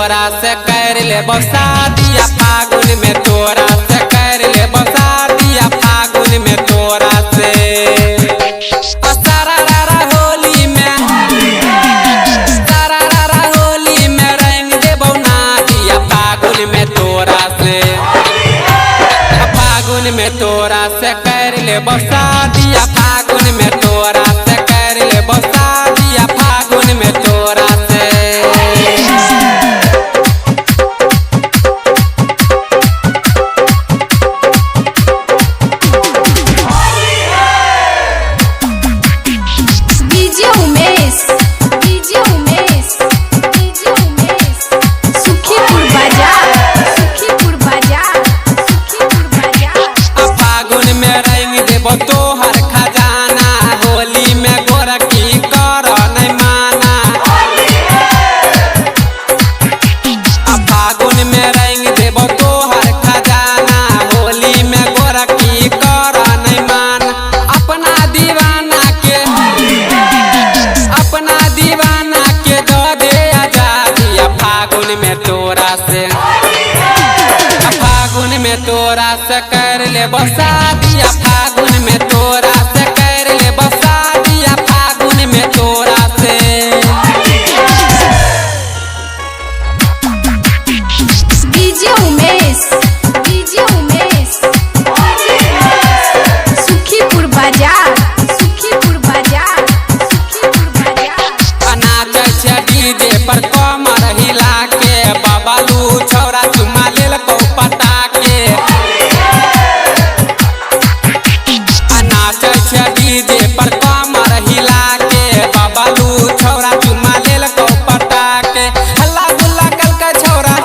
तोरा से कर ले शादिया फागुन में तोरा से कर ले शादिया फागुन में तोरा से सारा होली में सारा होली में रंग देबो नादिया फागुन में तोरा से फागुन में तोरा से कर ले शादिया फागुन में तोरा से कर ले शादिया फागुन में तोरा से तोहर खजाना होली में गोरखी कर नहीं माना फागुन में रंग देबो तोहर खजाना होली में गोरखी कर नहीं माना अपना दीवाना के दो दे आजादी फागुन में तोरा से फागुन में तोरा से कर ले शादिया फागुन में तोरा से कर ले शादिया फागुन में तोरा से डीजे उमेश सुखीपुर बाजार नाचे छे डीजे पर कमर हिला के बबलू छौरा चुमा लेल को पटा के नाचे छे डीजे पर कमर हिला के बबलू छौरा चुमा लेल को पटा के हल्ला गुल्ला कल का छौरा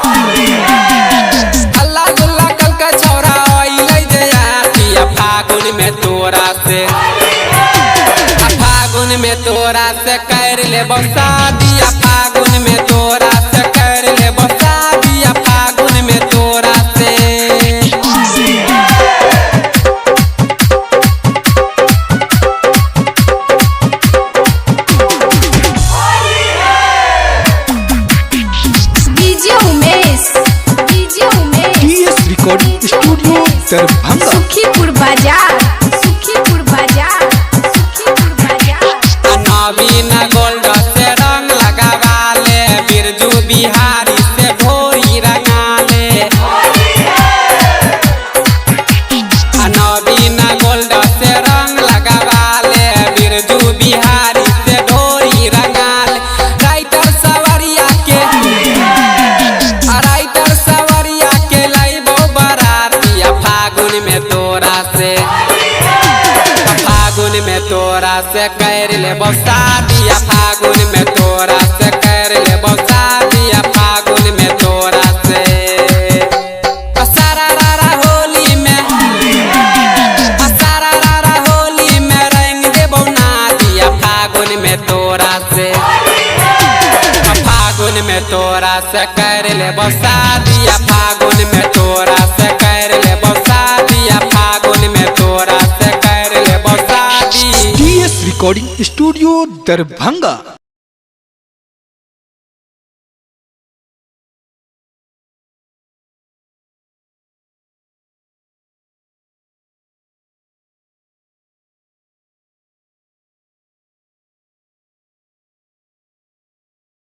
हल्ला गुल्ला कल का छौरा ओइले जे आतिया फागुन में तोरा से फागुन में तोरा से कर ले शादिया फागुन में तोरा से कर ले शादिया फागुन में तोरा से DJ Umesh TS recording studio Darbhanga Sukhipur बाजार नवीन गोल्ड से रंग लगावा ले बिरजू बिहारी से भोरी रंगा ले नवीन गोल्ड से रंग लगावा ले बिरजू बिहारी से भोरी रंगा ले राइटर सवरिया के लइबो बरातिया फागुन में तोरा से फागुन में तोरा से कर ले शादिया फागुन में तोरा से कर ले शादिया फागुन में तोरा से सारा होली में रंग देबो नादिया फागुन में तोरा से फागुन में तोरा से कर ले शादिया फागुन में तोरा से कर ले शादिया फागुन में तोरा से कर ले शादी टीएस रिकॉर्डिंग स्टूडियो दरभंगा।